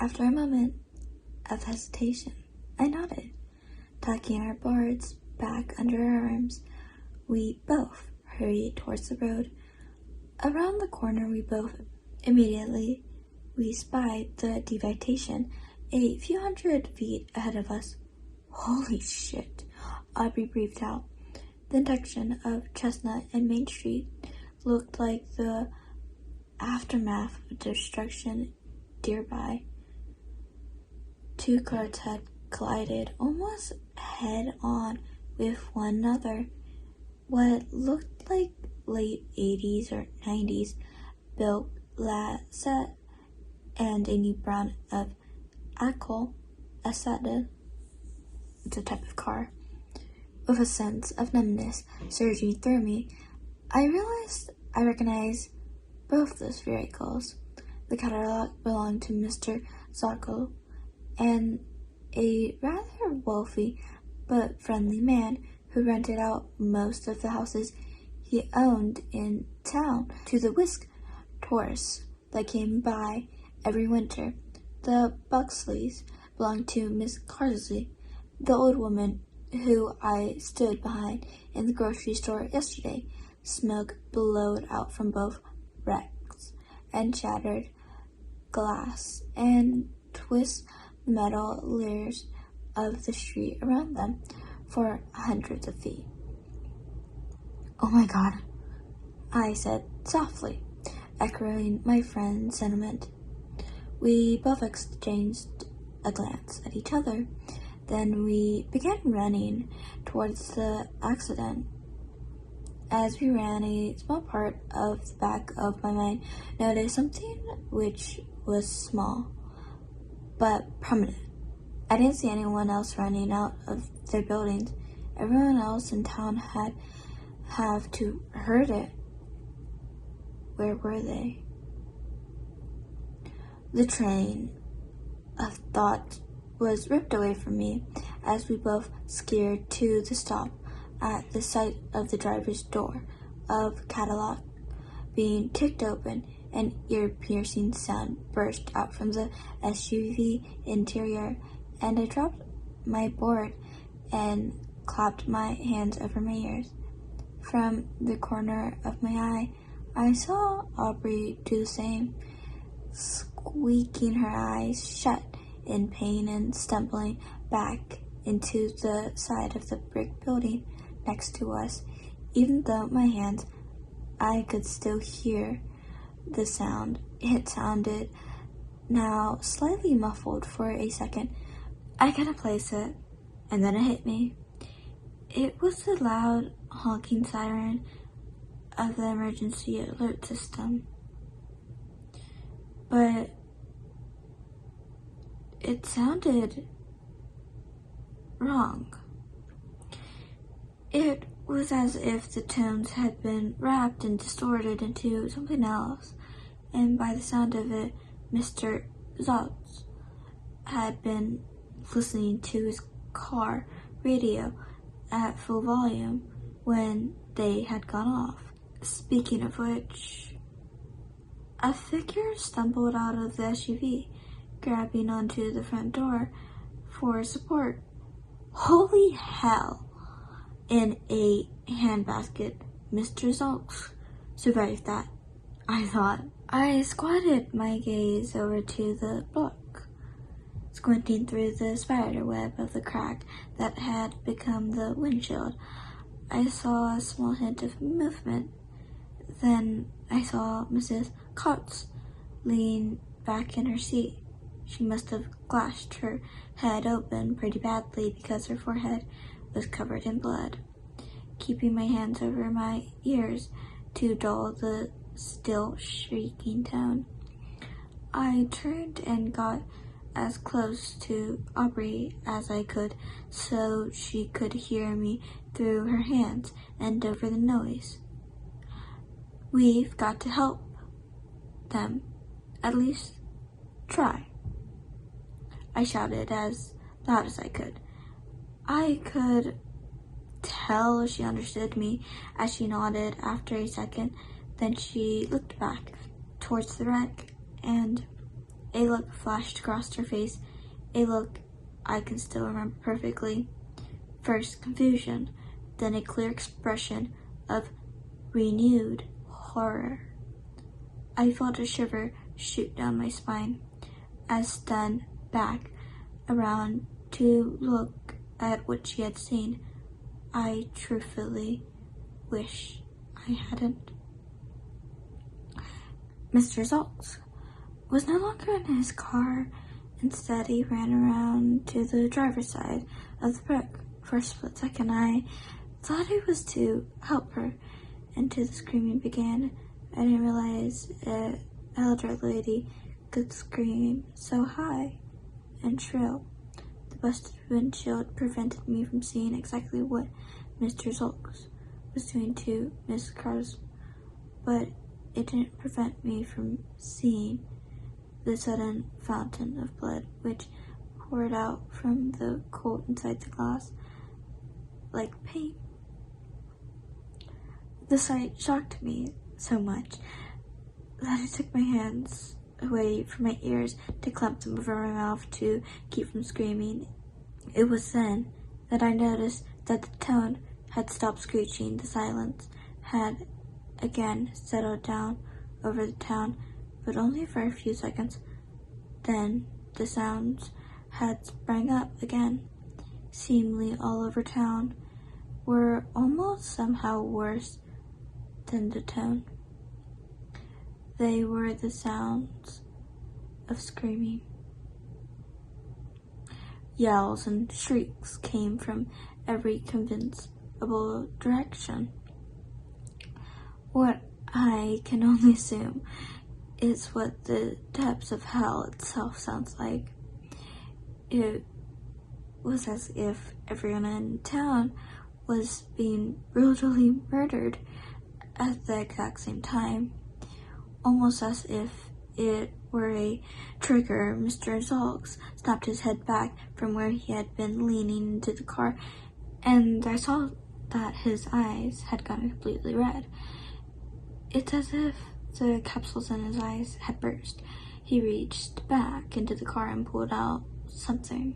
After a moment of hesitation, I nodded. Tucking our boards back under our arms, we both hurried towards the road. Around the corner we spied the deviation a few hundred feet ahead of us. Holy shit, Aubrey breathed out. The intersection of Chestnut and Main Street looked like the aftermath of destruction nearby. Two cars had collided almost head-on with one another. What looked like late 80s or 90s built Lancet and a new brand of Acela, it's a type of car. With a sense of numbness surging through me, I realized I recognized both those vehicles. The Cadillac belonged to Mr. Zocco, and a rather wealthy but friendly man who rented out most of the houses he owned in town to the whisk tourists that came by every winter. The Buxleys belonged to Miss Carsley, the old woman who I stood behind in the grocery store yesterday. Smoke billowed out from both wrecks and shattered glass and twist the metal layers of the street around them for hundreds of feet. Oh my God, I said softly, echoing my friend's sentiment. We both exchanged a glance at each other. Then we began running towards the accident. As we ran, a small part of the back of my mind noticed something which was small, but permanent. I didn't see anyone else running out of their buildings. Everyone else in town had to heard it. Where were they? The train of thought was ripped away from me as we both scared to the stop at the sight of the driver's door of Cadillac being kicked open. An ear-piercing sound burst out from the SUV interior, and I dropped my board and clapped my hands over my ears. From the corner of my eye, I saw Aubrey do the same, squeaking her eyes shut in pain and stumbling back into the side of the brick building next to us. Even though my hands, I could still hear the sound. It sounded now slightly muffled for a second. I couldn't place it, and then it hit me. It was the loud honking siren of the emergency alert system. But it sounded wrong. It was as if the tones had been wrapped and distorted into something else, and by the sound of it, Mr. Zotz had been listening to his car radio at full volume when they had gone off. Speaking of which, a figure stumbled out of the SUV, grabbing onto the front door for support. Holy hell! In a handbasket, Mr. Zolks survived that, I thought. I squatted my gaze over to the book, squinting through the spider web of the crack that had become the windshield. I saw a small hint of movement. Then I saw Mrs. Coates lean back in her seat. She must have gashed her head open pretty badly because her forehead was covered in blood. Keeping my hands over my ears to dull the still shrieking tone, I turned and got as close to Aubrey as I could so she could hear me through her hands and over the noise. We've got to help them. At least try, I shouted as loud as I could. I could tell she understood me as she nodded after a second. Then she looked back towards the wreck, and A look flashed across her face, a look I can still remember perfectly. First confusion, then a clear expression of renewed horror. I felt a shiver shoot down my spine. I spun back around to look at what she had seen. I truthfully wish I hadn't. Mr. Zoltz was no longer in his car. Instead, he ran around to the driver's side of the truck. For a split second, I thought it was to help her, until the screaming began. I didn't realize an elderly lady could scream so high and shrill. The busted windshield prevented me from seeing exactly what Mr. Zoltz was doing to Miss Krause, but it didn't prevent me from seeing the sudden fountain of blood which poured out from the coat inside the glass like pain. The sight shocked me so much that I took my hands away from my ears to clamp them over my mouth to keep from screaming. It was then that I noticed that the tone had stopped screeching. The silence had again settled down over the town, but only for a few seconds. Then the sounds had sprang up again, seemingly all over town, were almost somehow worse than the tone. They were the sounds of screaming. Yells and shrieks came from every conceivable direction. What I can only assume is what the depths of hell itself sounds like. It was as if everyone in town was being brutally murdered at the exact same time, almost as if it were a trigger. Mr. Zoltz snapped his head back from where he had been leaning into the car, and I saw that his eyes had gone completely red. It's as if the capsules in his eyes had burst. He reached back into the car and pulled out something.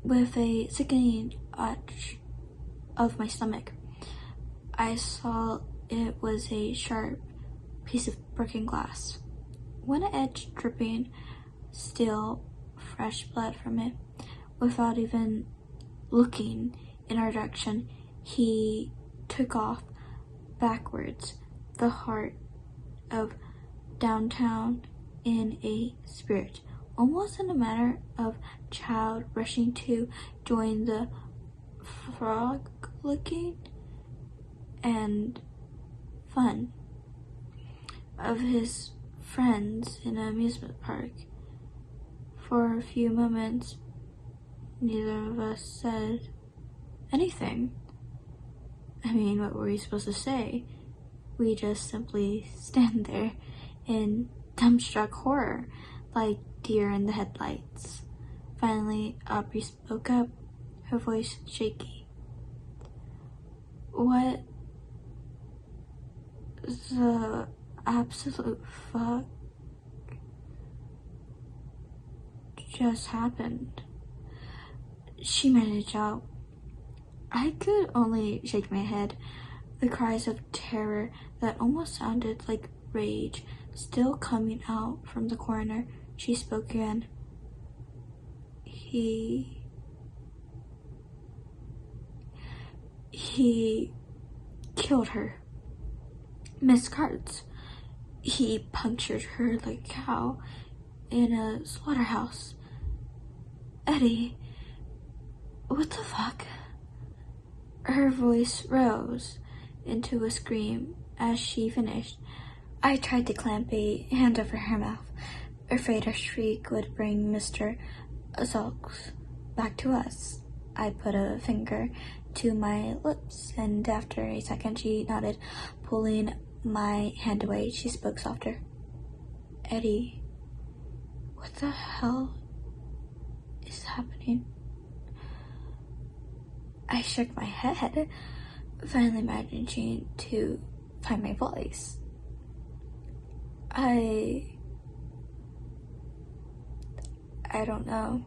With a sickening itch of my stomach, I saw it was a sharp piece of broken glass. One edge dripping still fresh blood from it. Without even looking in our direction, he took off backwards, the heart of downtown in a spirit, almost in a manner of child rushing to join the frolic and fun of his friends in an amusement park. For a few moments, neither of us said anything. I mean, what were we supposed to say? We just simply stand there in dumbstruck horror, like deer in the headlights. Finally, Aubrey spoke up, her voice shaky. What the absolute fuck just happened? She managed out. I could only shake my head. The cries of terror that almost sounded like rage still coming out from the corner. She spoke again. He killed her. Miss Krause. He punctured her like a cow in a slaughterhouse. Eddie, what the fuck? Her voice rose into a scream as she finished. I tried to clamp a hand over her mouth, afraid her shriek would bring Mr. Zoltz back to us. I put a finger to my lips, and after a second she nodded, pulling my hand away. She spoke softer. Eddie, what the hell is happening? I shook my head, finally managing to find my voice. I I don't know.